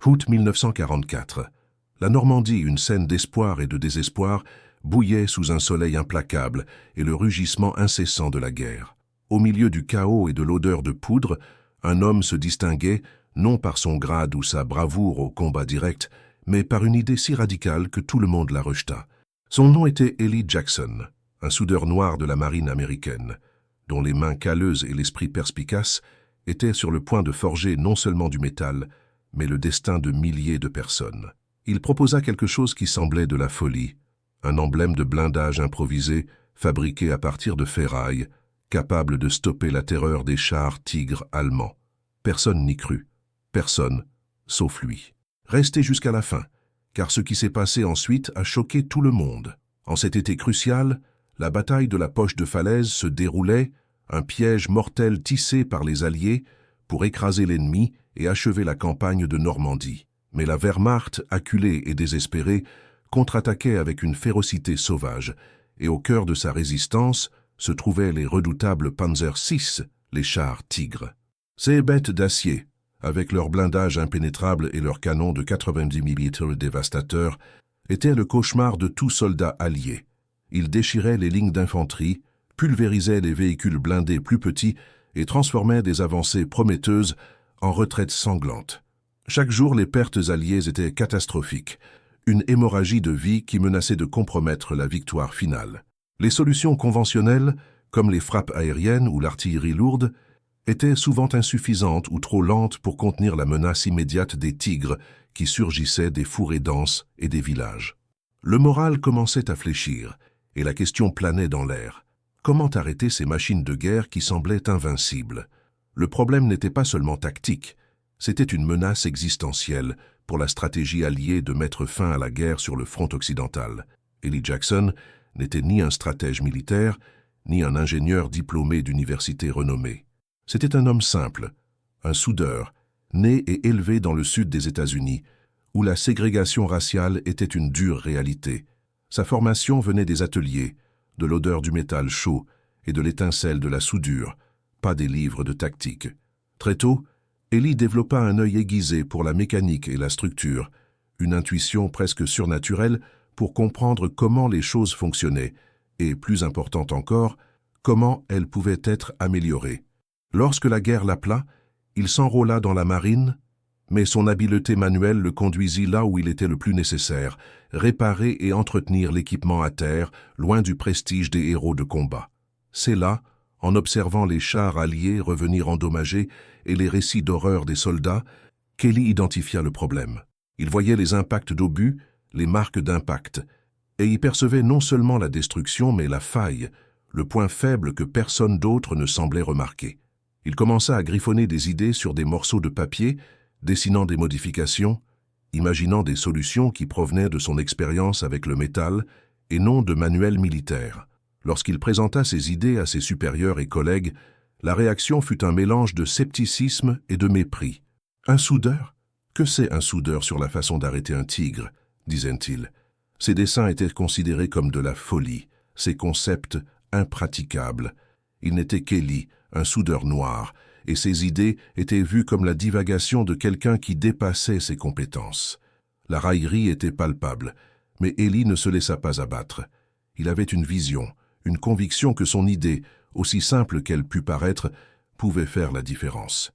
Août 1944. La Normandie, une scène d'espoir et de désespoir, bouillait sous un soleil implacable et le rugissement incessant de la guerre. Au milieu du chaos et de l'odeur de poudre, un homme se distinguait, non par son grade ou sa bravoure au combat direct, mais par une idée si radicale que tout le monde la rejeta. Son nom était Eli Jackson, un soudeur noir de la marine américaine, dont les mains calleuses et l'esprit perspicace étaient sur le point de forger non seulement du métal, mais le destin de milliers de personnes. Il proposa quelque chose qui semblait de la folie, un emblème de blindage improvisé, fabriqué à partir de ferraille, capable de stopper la terreur des chars tigres allemands. Personne n'y crut. Personne, sauf lui. Restez jusqu'à la fin, car ce qui s'est passé ensuite a choqué tout le monde. En cet été crucial, la bataille de la Poche de Falaise se déroulait, un piège mortel tissé par les Alliés pour écraser l'ennemi et achever la campagne de Normandie. Mais la Wehrmacht, acculée et désespérée, contre-attaquait avec une férocité sauvage, et au cœur de sa résistance se trouvaient les redoutables Panzer VI, les chars tigres. Ces bêtes d'acier, avec leur blindage impénétrable et leurs canons de 90 mm dévastateurs, étaient le cauchemar de tout soldat allié. Ils déchiraient les lignes d'infanterie, pulvérisaient les véhicules blindés plus petits et transformaient des avancées prometteuses en retraites sanglantes. Chaque jour, les pertes alliées étaient catastrophiques, une hémorragie de vie qui menaçait de compromettre la victoire finale. Les solutions conventionnelles, comme les frappes aériennes ou l'artillerie lourde, étaient souvent insuffisantes ou trop lentes pour contenir la menace immédiate des tigres qui surgissaient des fourrés denses et des villages. Le moral commençait à fléchir, et la question planait dans l'air. Comment arrêter ces machines de guerre qui semblaient invincibles? Le problème n'était pas seulement tactique, c'était une menace existentielle pour la stratégie alliée de mettre fin à la guerre sur le front occidental. Eli Jackson n'était ni un stratège militaire, ni un ingénieur diplômé d'université renommée. C'était un homme simple, un soudeur, né et élevé dans le sud des États-Unis, où la ségrégation raciale était une dure réalité. Sa formation venait des ateliers, de l'odeur du métal chaud et de l'étincelle de la soudure, pas des livres de tactique. Très tôt, Eli développa un œil aiguisé pour la mécanique et la structure, une intuition presque surnaturelle pour comprendre comment les choses fonctionnaient et, plus important encore, comment elles pouvaient être améliorées. Lorsque la guerre l'appela, il s'enrôla dans la marine, mais son habileté manuelle le conduisit là où il était le plus nécessaire, réparer et entretenir l'équipement à terre, loin du prestige des héros de combat. C'est là, en observant les chars alliés revenir endommagés et les récits d'horreur des soldats, qu'Eli identifia le problème. Il voyait les impacts d'obus, les marques d'impact, et y percevait non seulement la destruction, mais la faille, le point faible que personne d'autre ne semblait remarquer. Il commença à griffonner des idées sur des morceaux de papier, dessinant des modifications, imaginant des solutions qui provenaient de son expérience avec le métal et non de manuels militaires. Lorsqu'il présenta ses idées à ses supérieurs et collègues, la réaction fut un mélange de scepticisme et de mépris. « Un soudeur? Que sait un soudeur sur la façon d'arrêter un tigre ?» disaient-ils. Ses dessins étaient considérés comme de la folie, ses concepts impraticables. Il n'était qu'Eli, un soudeur noir, et ses idées étaient vues comme la divagation de quelqu'un qui dépassait ses compétences. La raillerie était palpable, mais Eli ne se laissa pas abattre. Il avait une vision, une conviction que son idée, aussi simple qu'elle pût paraître, pouvait faire la différence.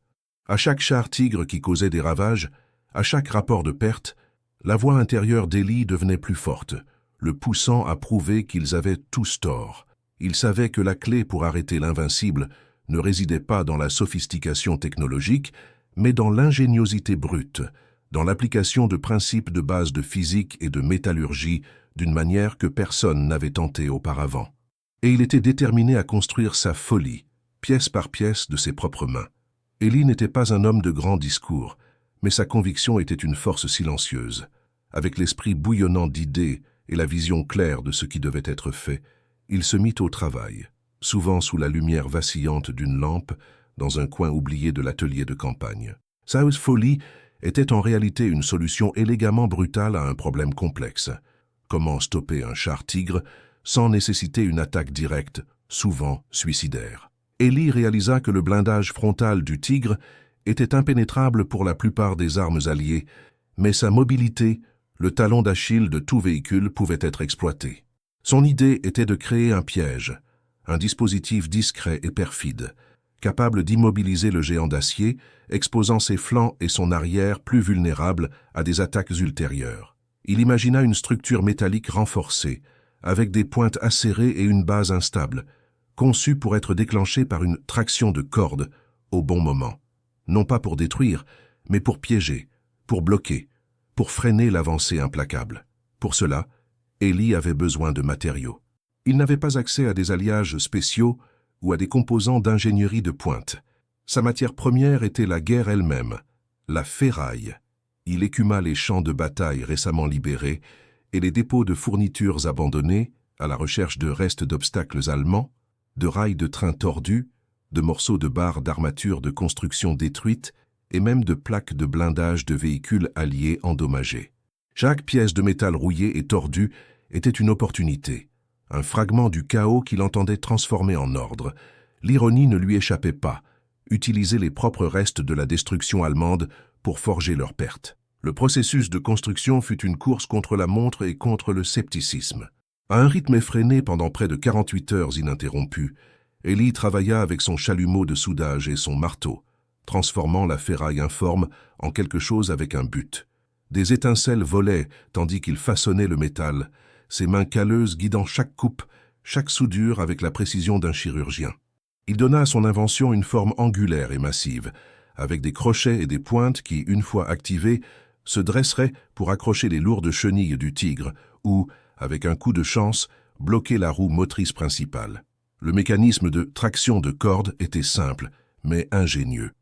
À chaque char tigre qui causait des ravages, à chaque rapport de perte, la voix intérieure d'Eli devenait plus forte, le poussant à prouver qu'ils avaient tous tort. Il savait que la clé pour arrêter l'invincible ne résidait pas dans la sophistication technologique, mais dans l'ingéniosité brute, dans l'application de principes de base de physique et de métallurgie d'une manière que personne n'avait tenté auparavant. Et il était déterminé à construire sa folie, pièce par pièce de ses propres mains. Eli n'était pas un homme de grands discours, mais sa conviction était une force silencieuse. Avec l'esprit bouillonnant d'idées et la vision claire de ce qui devait être fait, il se mit au travail, souvent sous la lumière vacillante d'une lampe, dans un coin oublié de l'atelier de campagne. Sa folie était en réalité une solution élégamment brutale à un problème complexe. Comment stopper un char tigre sans nécessiter une attaque directe, souvent suicidaire? Eli réalisa que le blindage frontal du tigre était impénétrable pour la plupart des armes alliées Mais sa mobilité, le talon d'Achille de tout véhicule, pouvait être exploité. Son idée était de créer un piège, un dispositif discret et perfide, capable d'immobiliser le géant d'acier, exposant ses flancs et son arrière plus vulnérables à des attaques ultérieures. Il imagina une structure métallique renforcée, avec des pointes acérées et une base instable, conçue pour être déclenchée par une traction de corde au bon moment. Non pas pour détruire, mais pour piéger, pour bloquer, pour freiner l'avancée implacable. Pour cela, Ellie avait besoin de matériaux. Il n'avait pas accès à des alliages spéciaux ou à des composants d'ingénierie de pointe. Sa matière première était la guerre elle-même, la ferraille. Il écuma les champs de bataille récemment libérés et les dépôts de fournitures abandonnés à la recherche de restes d'obstacles allemands, de rails de train tordus, de morceaux de barres d'armature de construction détruites et même de plaques de blindage de véhicules alliés endommagés. Chaque pièce de métal rouillée et tordue était une opportunité, un fragment du chaos qu'il entendait transformer en ordre. L'ironie ne lui échappait pas, utiliser les propres restes de la destruction allemande pour forger leurs pertes. Le processus de construction fut une course contre la montre et contre le scepticisme. À un rythme effréné pendant près de 48 heures ininterrompues, Ellie travailla avec son chalumeau de soudage et son marteau, transformant la ferraille informe en quelque chose avec un but. Des étincelles volaient tandis qu'il façonnait le métal, ses mains calleuses guidant chaque coupe, chaque soudure avec la précision d'un chirurgien. Il donna à son invention une forme angulaire et massive, avec des crochets et des pointes qui, une fois activés, se dresseraient pour accrocher les lourdes chenilles du tigre ou, avec un coup de chance, bloquer la roue motrice principale. Le mécanisme de traction de corde était simple, mais ingénieux,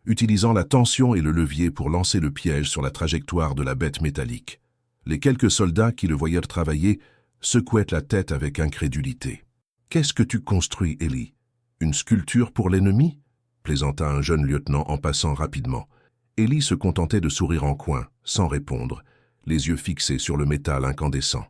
utilisant la tension et le levier pour lancer le piège sur la trajectoire de la bête métallique. Les quelques soldats qui le voyèrent travailler secouaient la tête avec incrédulité. « Qu'est-ce que tu construis, Ellie? Une sculpture pour l'ennemi » plaisanta un jeune lieutenant en passant rapidement. Ellie se contentait de sourire en coin, sans répondre, les yeux fixés sur le métal incandescent.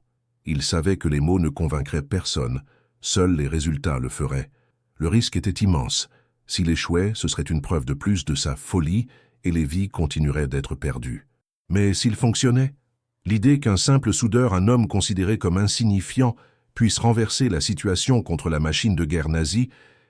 Il savait que les mots ne convaincraient personne, seuls les résultats le feraient. Le risque était immense. S'il échouait, ce serait une preuve de plus de sa folie et les vies continueraient d'être perdues. Mais s'il fonctionnait? L'idée qu'un simple soudeur, un homme considéré comme insignifiant, puisse renverser la situation contre la machine de guerre nazie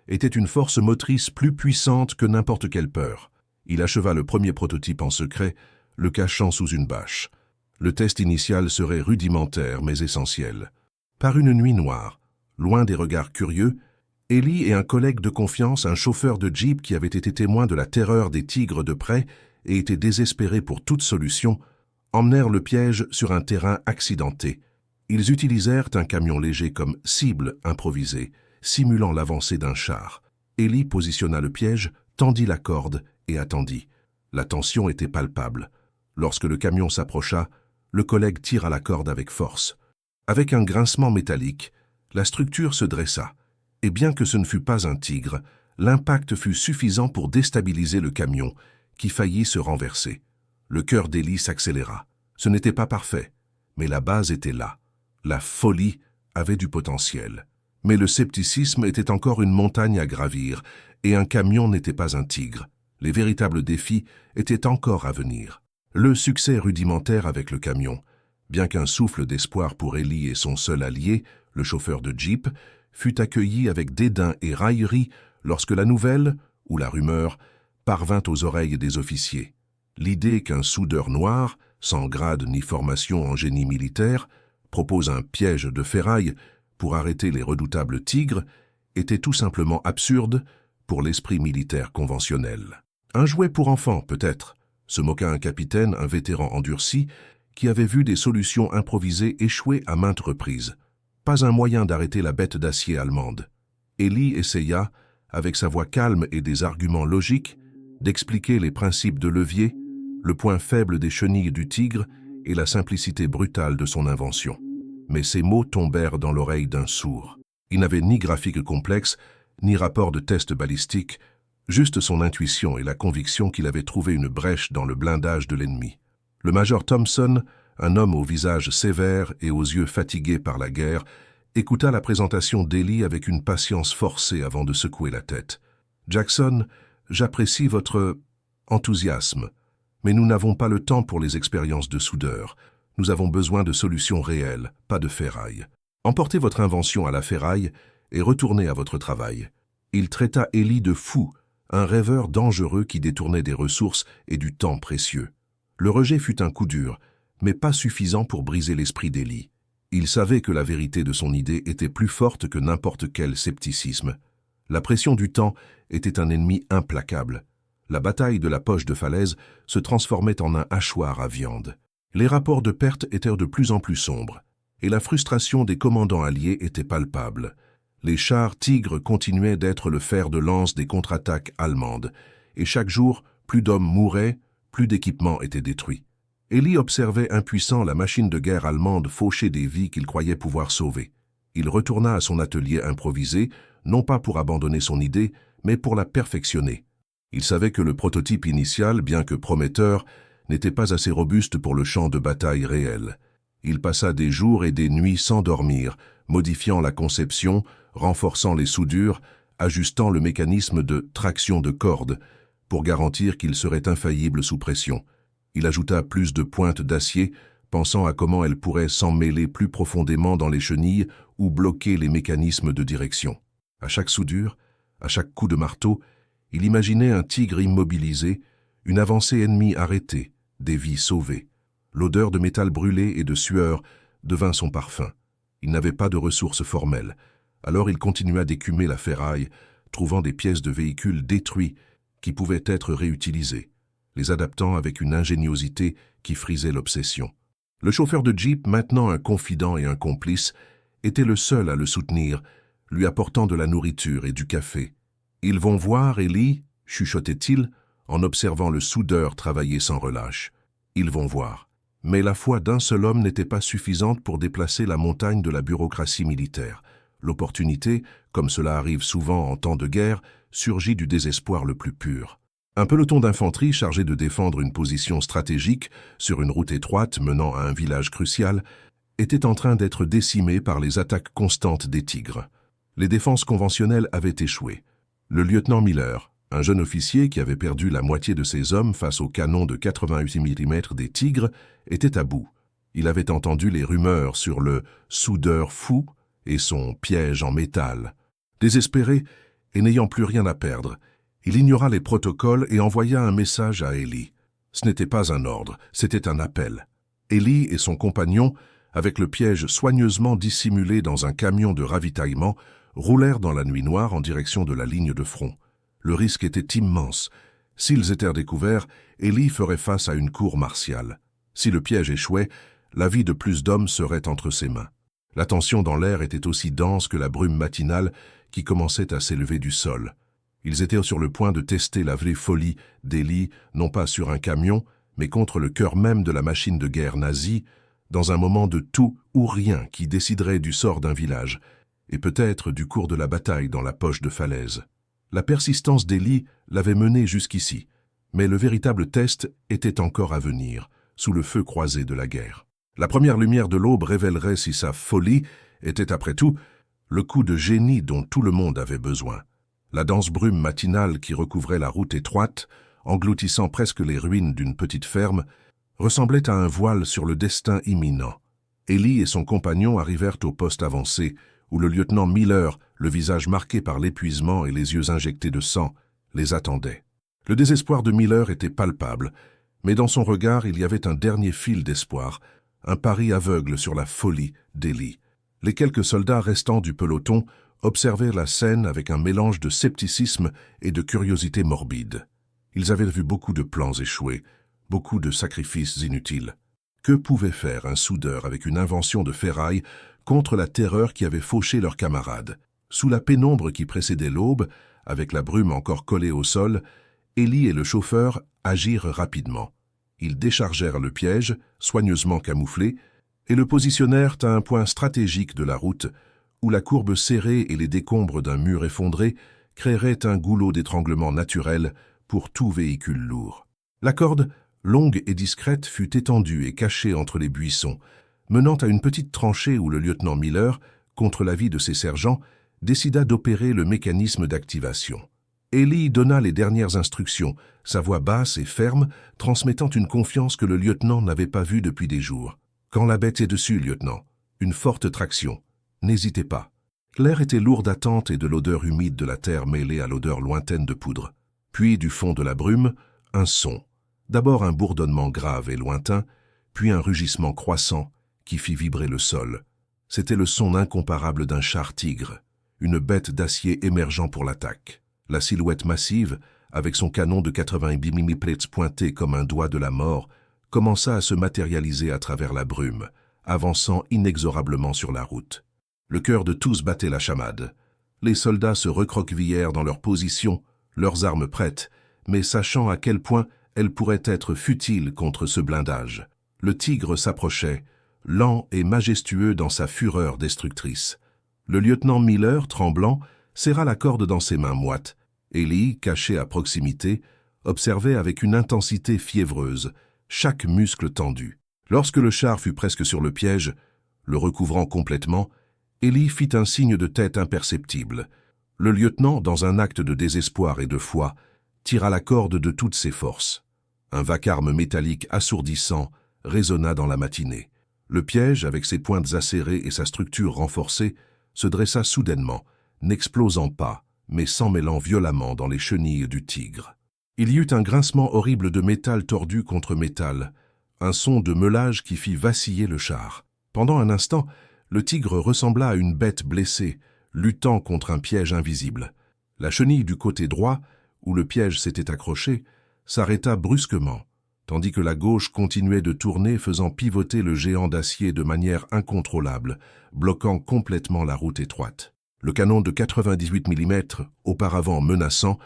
était une force motrice plus puissante que n'importe quelle peur. Il acheva le premier prototype en secret, le cachant sous une bâche. Le test initial serait rudimentaire mais essentiel. Par une nuit noire, loin des regards curieux, Ellie et un collègue de confiance, un chauffeur de Jeep qui avait été témoin de la terreur des tigres de près et était désespéré pour toute solution, emmenèrent le piège sur un terrain accidenté. Ils utilisèrent un camion léger comme cible improvisée, simulant l'avancée d'un char. Ellie positionna le piège, tendit la corde et attendit. La tension était palpable. Lorsque le camion s'approcha, le collègue tira la corde avec force. Avec un grincement métallique, la structure se dressa. Et bien que ce ne fut pas un tigre, l'impact fut suffisant pour déstabiliser le camion, qui faillit se renverser. Le cœur d'Ellie s'accéléra. Ce n'était pas parfait, mais la base était là. La folie avait du potentiel. Mais le scepticisme était encore une montagne à gravir, et un camion n'était pas un tigre. Les véritables défis étaient encore à venir. Le succès rudimentaire avec le camion, bien qu'un souffle d'espoir pour Ellie et son seul allié, le chauffeur de Jeep, fut accueilli avec dédain et raillerie lorsque la nouvelle, ou la rumeur, parvint aux oreilles des officiers. L'idée qu'un soudeur noir, sans grade ni formation en génie militaire, propose un piège de ferraille pour arrêter les redoutables tigres était tout simplement absurde pour l'esprit militaire conventionnel. Un jouet pour enfants, peut-être, se moqua un capitaine, un vétéran endurci, qui avait vu des solutions improvisées échouer à maintes reprises. Pas un moyen d'arrêter la bête d'acier allemande. Ellie essaya, avec sa voix calme et des arguments logiques, d'expliquer les principes de levier, le point faible des chenilles du tigre et la simplicité brutale de son invention. Mais ces mots tombèrent dans l'oreille d'un sourd. Il n'avait ni graphique complexe, ni rapport de test balistique, juste son intuition et la conviction qu'il avait trouvé une brèche dans le blindage de l'ennemi. Le major Thompson, un homme au visage sévère et aux yeux fatigués par la guerre, écouta la présentation d'Ellie avec une patience forcée avant de secouer la tête. « Jackson, j'apprécie votre enthousiasme, Mais nous n'avons pas le temps pour les expériences de soudeur. Nous avons besoin de solutions réelles, pas de ferraille. Emportez votre invention à la ferraille et retournez à votre travail. Il traita Élie de fou, un rêveur dangereux qui détournait des ressources et du temps précieux. Le rejet fut un coup dur, mais pas suffisant pour briser l'esprit d'Élie. Il savait que la vérité de son idée était plus forte que n'importe quel scepticisme. La pression du temps était un ennemi implacable. La bataille de la poche de falaise se transformait en un hachoir à viande. Les rapports de perte étaient de plus en plus sombres, et la frustration des commandants alliés était palpable. Les chars Tigres continuaient d'être le fer de lance des contre-attaques allemandes, et chaque jour, plus d'hommes mouraient, plus d'équipements étaient détruits. Élie observait impuissant la machine de guerre allemande faucher des vies qu'il croyait pouvoir sauver. Il retourna à son atelier improvisé, non pas pour abandonner son idée, mais pour la perfectionner. Il savait que le prototype initial, bien que prometteur, n'était pas assez robuste pour le champ de bataille réel. Il passa des jours et des nuits sans dormir, modifiant la conception, renforçant les soudures, ajustant le mécanisme de traction de corde, pour garantir qu'il serait infaillible sous pression. Il ajouta plus de pointes d'acier, pensant à comment elles pourraient s'emmêler plus profondément dans les chenilles ou bloquer les mécanismes de direction. À chaque soudure, à chaque coup de marteau, il imaginait un tigre immobilisé, une avancée ennemie arrêtée, des vies sauvées. L'odeur de métal brûlé et de sueur devint son parfum. Il n'avait pas de ressources formelles, alors il continua d'écumer la ferraille, trouvant des pièces de véhicules détruits qui pouvaient être réutilisées, les adaptant avec une ingéniosité qui frisait l'obsession. Le chauffeur de Jeep, maintenant un confident et un complice, était le seul à le soutenir, lui apportant de la nourriture et du café. « Ils vont voir, Élie » chuchotait-il, en observant le soudeur travailler sans relâche. « Ils vont voir. » Mais la foi d'un seul homme n'était pas suffisante pour déplacer la montagne de la bureaucratie militaire. L'opportunité, comme cela arrive souvent en temps de guerre, surgit du désespoir le plus pur. Un peloton d'infanterie chargé de défendre une position stratégique sur une route étroite menant à un village crucial était en train d'être décimé par les attaques constantes des Tigres. Les défenses conventionnelles avaient échoué. Le lieutenant Miller, un jeune officier qui avait perdu la moitié de ses hommes face au canon de 88 mm des Tigres, était à bout. Il avait entendu les rumeurs sur le « soudeur fou » et son piège en métal. Désespéré et n'ayant plus rien à perdre, il ignora les protocoles et envoya un message à Élie. Ce n'était pas un ordre, c'était un appel. Élie et son compagnon, avec le piège soigneusement dissimulé dans un camion de ravitaillement, roulèrent dans la nuit noire en direction de la ligne de front. Le risque était immense. S'ils étaient découverts, Élie ferait face à une cour martiale. Si le piège échouait, la vie de plus d'hommes serait entre ses mains. La tension dans l'air était aussi dense que la brume matinale qui commençait à s'élever du sol. Ils étaient sur le point de tester la vraie folie d'Élie, non pas sur un camion, mais contre le cœur même de la machine de guerre nazie, dans un moment de tout ou rien qui déciderait du sort d'un village, et peut-être du cours de la bataille dans la poche de falaise. La persistance d'Élie l'avait mené jusqu'ici, mais le véritable test était encore à venir, sous le feu croisé de la guerre. La première lumière de l'aube révélerait si sa folie était, après tout, le coup de génie dont tout le monde avait besoin. La dense brume matinale qui recouvrait la route étroite, engloutissant presque les ruines d'une petite ferme, ressemblait à un voile sur le destin imminent. Élie et son compagnon arrivèrent au poste avancé, où le lieutenant Miller, le visage marqué par l'épuisement et les yeux injectés de sang, les attendait. Le désespoir de Miller était palpable, mais dans son regard il y avait un dernier fil d'espoir, un pari aveugle sur la folie d'Élie. Les quelques soldats restants du peloton observaient la scène avec un mélange de scepticisme et de curiosité morbide. Ils avaient vu beaucoup de plans échouer, beaucoup de sacrifices inutiles. Que pouvait faire un soudeur avec une invention de ferraille contre la terreur qui avait fauché leurs camarades? Sous la pénombre qui précédait l'aube, avec la brume encore collée au sol, Élie et le chauffeur agirent rapidement. Ils déchargèrent le piège, soigneusement camouflé, et le positionnèrent à un point stratégique de la route, où la courbe serrée et les décombres d'un mur effondré créeraient un goulot d'étranglement naturel pour tout véhicule lourd. La corde, longue et discrète, fut étendue et cachée entre les buissons, menant à une petite tranchée où le lieutenant Miller, contre l'avis de ses sergents, décida d'opérer le mécanisme d'activation. Élie donna les dernières instructions, sa voix basse et ferme, transmettant une confiance que le lieutenant n'avait pas vue depuis des jours. « Quand la bête est dessus, lieutenant, une forte traction. N'hésitez pas. » L'air était lourd d'attente et de l'odeur humide de la terre mêlée à l'odeur lointaine de poudre. Puis, du fond de la brume, un son. D'abord un bourdonnement grave et lointain, puis un rugissement croissant qui fit vibrer le sol. C'était le son incomparable d'un char tigre, une bête d'acier émergeant pour l'attaque. La silhouette massive, avec son canon de 90 mm pointé comme un doigt de la mort, commença à se matérialiser à travers la brume, avançant inexorablement sur la route. Le cœur de tous battait la chamade. Les soldats se recroquevillèrent dans leur position, leurs armes prêtes, mais sachant à quel point elles pourraient être futiles contre ce blindage. Le tigre s'approchait, lent et majestueux dans sa fureur destructrice. Le lieutenant Miller, tremblant, serra la corde dans ses mains moites. Élie, caché à proximité, observait avec une intensité fiévreuse, chaque muscle tendu. Lorsque le char fut presque sur le piège, le recouvrant complètement, Élie fit un signe de tête imperceptible. Le lieutenant, dans un acte de désespoir et de foi, tira la corde de toutes ses forces. Un vacarme métallique assourdissant résonna dans la matinée. Le piège, avec ses pointes acérées et sa structure renforcée, se dressa soudainement, n'explosant pas, mais s'emmêlant violemment dans les chenilles du tigre. Il y eut un grincement horrible de métal tordu contre métal, un son de meulage qui fit vaciller le char. Pendant un instant, le tigre ressembla à une bête blessée, luttant contre un piège invisible. La chenille du côté droit, où le piège s'était accroché, s'arrêta brusquement, tandis que la gauche continuait de tourner, faisant pivoter le géant d'acier de manière incontrôlable, bloquant complètement la route étroite. Le canon de 98 mm, auparavant menaçant,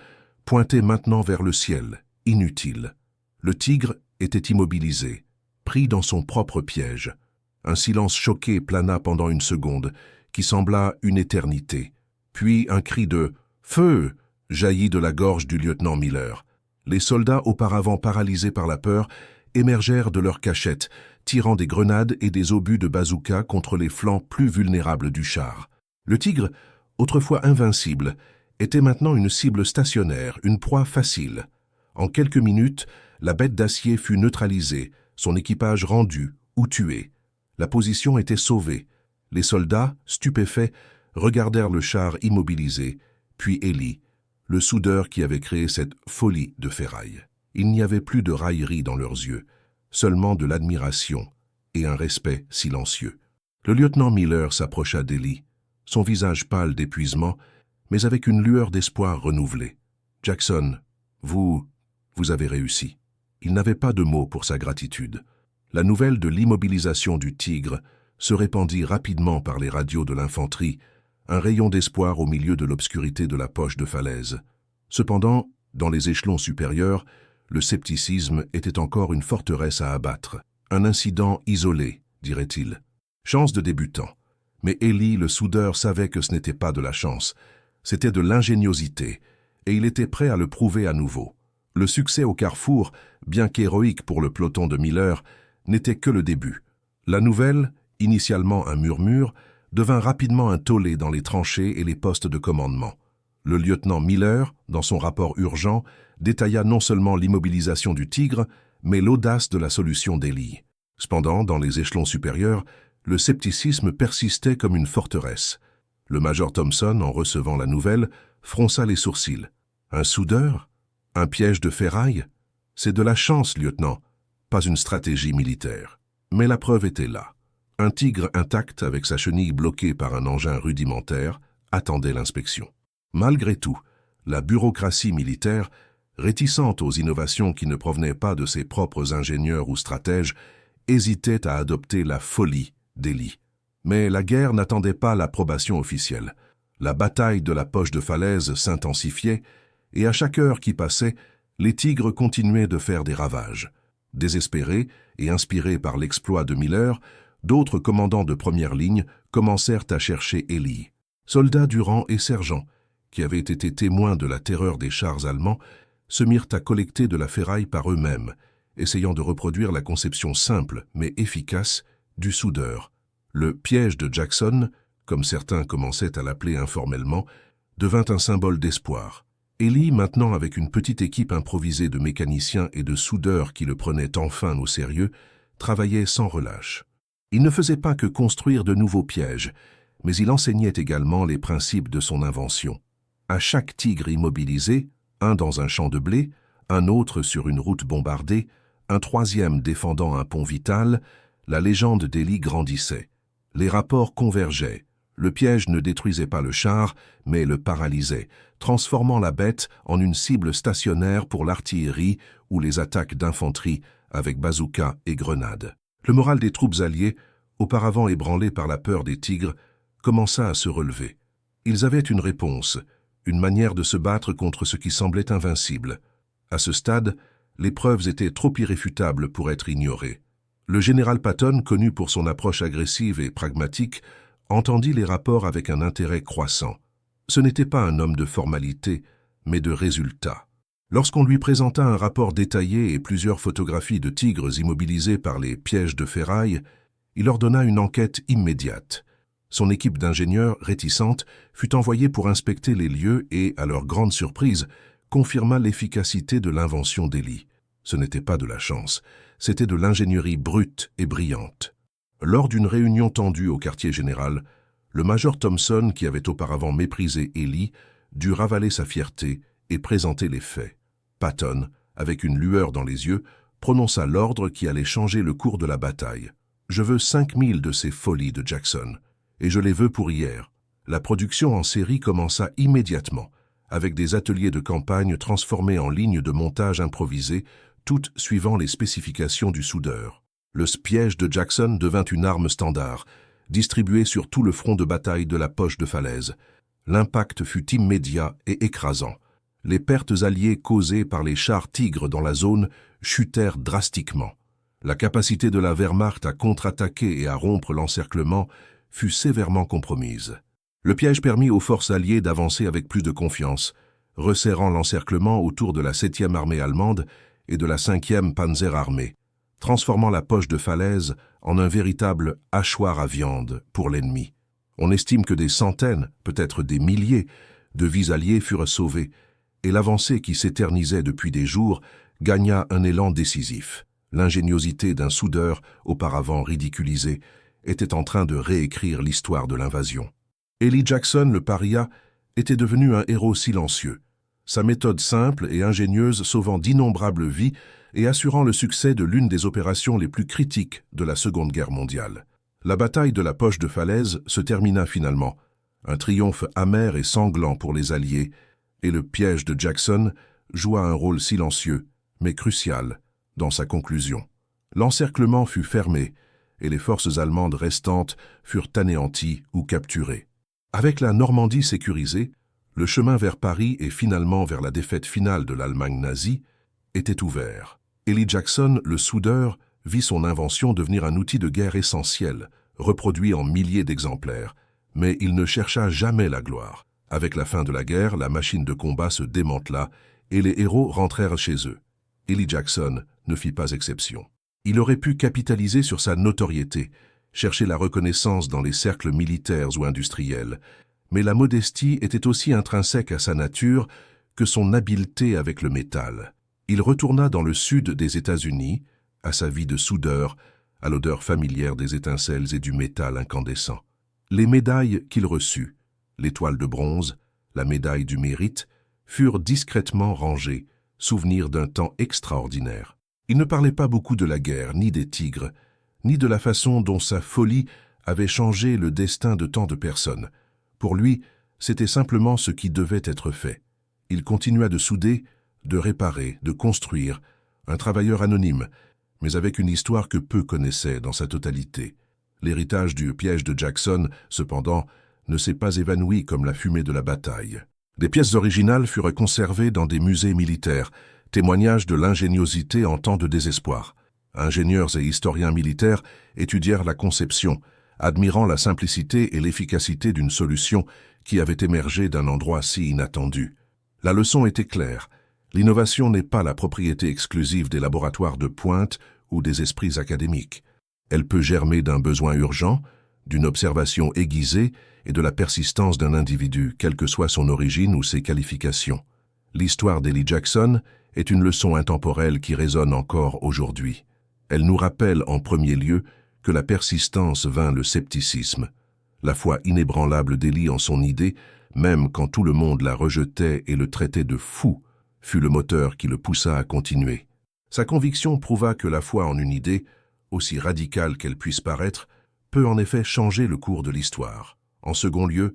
pointait maintenant vers le ciel, inutile. Le tigre était immobilisé, pris dans son propre piège. Un silence choqué plana pendant une seconde, qui sembla une éternité. Puis un cri de « Feu !» jaillit de la gorge du lieutenant Miller. Les soldats, auparavant paralysés par la peur, émergèrent de leurs cachettes, tirant des grenades et des obus de bazooka contre les flancs plus vulnérables du char. Le tigre, autrefois invincible, était maintenant une cible stationnaire, une proie facile. En quelques minutes, la bête d'acier fut neutralisée, son équipage rendu ou tué. La position était sauvée. Les soldats, stupéfaits, regardèrent le char immobilisé, puis Élie, le soudeur qui avait créé cette folie de ferraille. Il n'y avait plus de raillerie dans leurs yeux, seulement de l'admiration et un respect silencieux. Le lieutenant Miller s'approcha d'Élie, son visage pâle d'épuisement, mais avec une lueur d'espoir renouvelée. « Jackson, vous avez réussi. » Il n'avait pas de mots pour sa gratitude. La nouvelle de l'immobilisation du tigre se répandit rapidement par les radios de l'infanterie, un rayon d'espoir au milieu de l'obscurité de la poche de falaise. Cependant, dans les échelons supérieurs, le scepticisme était encore une forteresse à abattre. Un incident isolé, dirait-il. Chance de débutant. Mais Élie, le soudeur, savait que ce n'était pas de la chance, c'était de l'ingéniosité, et il était prêt à le prouver à nouveau. Le succès au carrefour, bien qu'héroïque pour le peloton de Miller, n'était que le début. La nouvelle, initialement un murmure, devint rapidement un tollé dans les tranchées et les postes de commandement. Le lieutenant Miller, dans son rapport urgent, détailla non seulement l'immobilisation du tigre, mais l'audace de la solution d'Élie. Cependant, dans les échelons supérieurs, le scepticisme persistait comme une forteresse. Le major Thompson, en recevant la nouvelle, fronça les sourcils. « Un soudeur? Un piège de ferraille? C'est de la chance, lieutenant, pas une stratégie militaire. » Mais la preuve était là. Un tigre intact, avec sa chenille bloquée par un engin rudimentaire, attendait l'inspection. Malgré tout, la bureaucratie militaire, réticente aux innovations qui ne provenaient pas de ses propres ingénieurs ou stratèges, hésitait à adopter la folie d'Élie. Mais la guerre n'attendait pas l'approbation officielle. La bataille de la poche de falaise s'intensifiait, et à chaque heure qui passait, les tigres continuaient de faire des ravages. Désespérés et inspirés par l'exploit de Miller, d'autres commandants de première ligne commencèrent à chercher Élie. Soldats du rang et sergents, qui avaient été témoins de la terreur des chars allemands, se mirent à collecter de la ferraille par eux-mêmes, essayant de reproduire la conception simple mais efficace du soudeur. Le « piège de Jackson », comme certains commençaient à l'appeler informellement, devint un symbole d'espoir. Ellie, maintenant avec une petite équipe improvisée de mécaniciens et de soudeurs qui le prenaient enfin au sérieux, travaillait sans relâche. Il ne faisait pas que construire de nouveaux pièges, mais il enseignait également les principes de son invention. À chaque tigre immobilisé, un dans un champ de blé, un autre sur une route bombardée, un troisième défendant un pont vital, la légende d'Ellie grandissait. Les rapports convergeaient. Le piège ne détruisait pas le char, mais le paralysait, transformant la bête en une cible stationnaire pour l'artillerie ou les attaques d'infanterie avec bazooka et grenades. Le moral des troupes alliées, auparavant ébranlé par la peur des tigres, commença à se relever. Ils avaient une réponse, une manière de se battre contre ce qui semblait invincible. À ce stade, les preuves étaient trop irréfutables pour être ignorées. Le général Patton, connu pour son approche agressive et pragmatique, entendit les rapports avec un intérêt croissant. Ce n'était pas un homme de formalité, mais de résultats. Lorsqu'on lui présenta un rapport détaillé et plusieurs photographies de tigres immobilisés par les pièges de ferraille, il ordonna une enquête immédiate. Son équipe d'ingénieurs, réticente, fut envoyée pour inspecter les lieux et, à leur grande surprise, confirma l'efficacité de l'invention d'Ellie. Ce n'était pas de la chance, c'était de l'ingénierie brute et brillante. Lors d'une réunion tendue au quartier général, le major Thompson, qui avait auparavant méprisé Ellie, dut ravaler sa fierté et présenter les faits. Patton, avec une lueur dans les yeux, prononça l'ordre qui allait changer le cours de la bataille. « Je veux 5000 de ces folies de Jackson, et je les veux pour hier. » La production en série commença immédiatement, avec des ateliers de campagne transformés en lignes de montage improvisées, toutes suivant les spécifications du soudeur. Le piège de Jackson devint une arme standard, distribuée sur tout le front de bataille de la poche de falaise. L'impact fut immédiat et écrasant. Les pertes alliées causées par les chars Tigres dans la zone chutèrent drastiquement. La capacité de la Wehrmacht à contre-attaquer et à rompre l'encerclement fut sévèrement compromise. Le piège permit aux forces alliées d'avancer avec plus de confiance, resserrant l'encerclement autour de la 7e armée allemande et de la 5e Panzerarmee, transformant la poche de falaise en un véritable hachoir à viande pour l'ennemi. On estime que des centaines, peut-être des milliers, de vies alliées furent sauvées, et l'avancée qui s'éternisait depuis des jours gagna un élan décisif. L'ingéniosité d'un soudeur, auparavant ridiculisé, était en train de réécrire l'histoire de l'invasion. Ellie Jackson, le paria, était devenu un héros silencieux. Sa méthode simple et ingénieuse sauvant d'innombrables vies et assurant le succès de l'une des opérations les plus critiques de la Seconde Guerre mondiale. La bataille de la poche de falaise se termina finalement, un triomphe amer et sanglant pour les Alliés, et le piège de Jackson joua un rôle silencieux, mais crucial, dans sa conclusion. L'encerclement fut fermé, et les forces allemandes restantes furent anéanties ou capturées. Avec la Normandie sécurisée, le chemin vers Paris et finalement vers la défaite finale de l'Allemagne nazie était ouvert. Ellie Jackson, le soudeur, vit son invention devenir un outil de guerre essentiel, reproduit en milliers d'exemplaires, mais il ne chercha jamais la gloire. Avec la fin de la guerre, la machine de combat se démantela et les héros rentrèrent chez eux. Ellie Jackson ne fit pas exception. Il aurait pu capitaliser sur sa notoriété, chercher la reconnaissance dans les cercles militaires ou industriels, mais la modestie était aussi intrinsèque à sa nature que son habileté avec le métal. Il retourna dans le sud des États-Unis, à sa vie de soudeur, à l'odeur familière des étincelles et du métal incandescent. Les médailles qu'il reçut, l'étoile de bronze, la médaille du mérite, furent discrètement rangées, souvenir d'un temps extraordinaire. Il ne parlait pas beaucoup de la guerre, ni des tigres, ni de la façon dont sa folie avait changé le destin de tant de personnes. Pour lui, c'était simplement ce qui devait être fait. Il continua de souder, de réparer, de construire, un travailleur anonyme, mais avec une histoire que peu connaissaient dans sa totalité. L'héritage du piège de Jackson, cependant, ne s'est pas évanoui comme la fumée de la bataille. Des pièces originales furent conservées dans des musées militaires, témoignage de l'ingéniosité en temps de désespoir. Ingénieurs et historiens militaires étudièrent la conception, admirant la simplicité et l'efficacité d'une solution qui avait émergé d'un endroit si inattendu. La leçon était claire. L'innovation n'est pas la propriété exclusive des laboratoires de pointe ou des esprits académiques. Elle peut germer d'un besoin urgent, d'une observation aiguisée et de la persistance d'un individu, quelle que soit son origine ou ses qualifications. L'histoire d'Ellie Jackson est une leçon intemporelle qui résonne encore aujourd'hui. Elle nous rappelle en premier lieu que la persistance vainc le scepticisme. La foi inébranlable d'Ellie en son idée, même quand tout le monde la rejetait et le traitait de fou, fut le moteur qui le poussa à continuer. Sa conviction prouva que la foi en une idée, aussi radicale qu'elle puisse paraître, peut en effet changer le cours de l'histoire. En second lieu,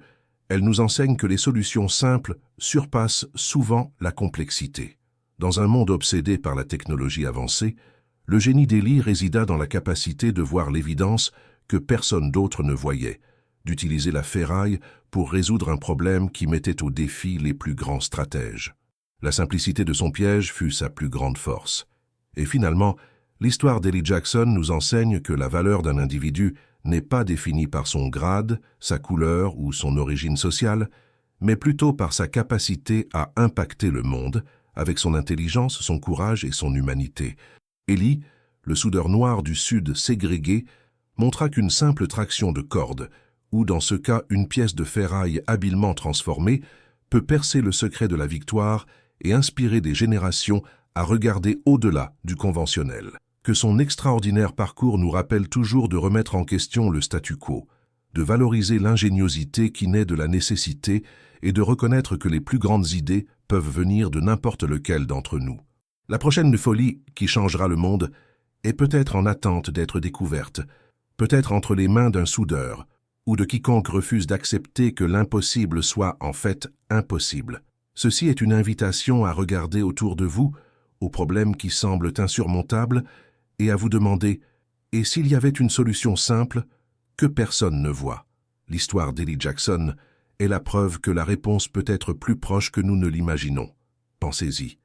elle nous enseigne que les solutions simples surpassent souvent la complexité. Dans un monde obsédé par la technologie avancée, le génie d'Ellie résida dans la capacité de voir l'évidence que personne d'autre ne voyait, d'utiliser la ferraille pour résoudre un problème qui mettait au défi les plus grands stratèges. La simplicité de son piège fut sa plus grande force. Et finalement, l'histoire d'Ellie Jackson nous enseigne que la valeur d'un individu n'est pas définie par son grade, sa couleur ou son origine sociale, mais plutôt par sa capacité à impacter le monde avec son intelligence, son courage et son humanité. Ellie, le soudeur noir du Sud ségrégué, montra qu'une simple traction de corde, ou dans ce cas une pièce de ferraille habilement transformée, peut percer le secret de la victoire et inspirer des générations à regarder au-delà du conventionnel. Que son extraordinaire parcours nous rappelle toujours de remettre en question le statu quo, de valoriser l'ingéniosité qui naît de la nécessité et de reconnaître que les plus grandes idées peuvent venir de n'importe lequel d'entre nous. La prochaine folie qui changera le monde est peut-être en attente d'être découverte, peut-être entre les mains d'un soudeur ou de quiconque refuse d'accepter que l'impossible soit en fait impossible. Ceci est une invitation à regarder autour de vous, aux problèmes qui semblent insurmontables, et à vous demander « Et s'il y avait une solution simple que personne ne voit ?» L'histoire d'Ellie Jackson est la preuve que la réponse peut être plus proche que nous ne l'imaginons. Pensez-y.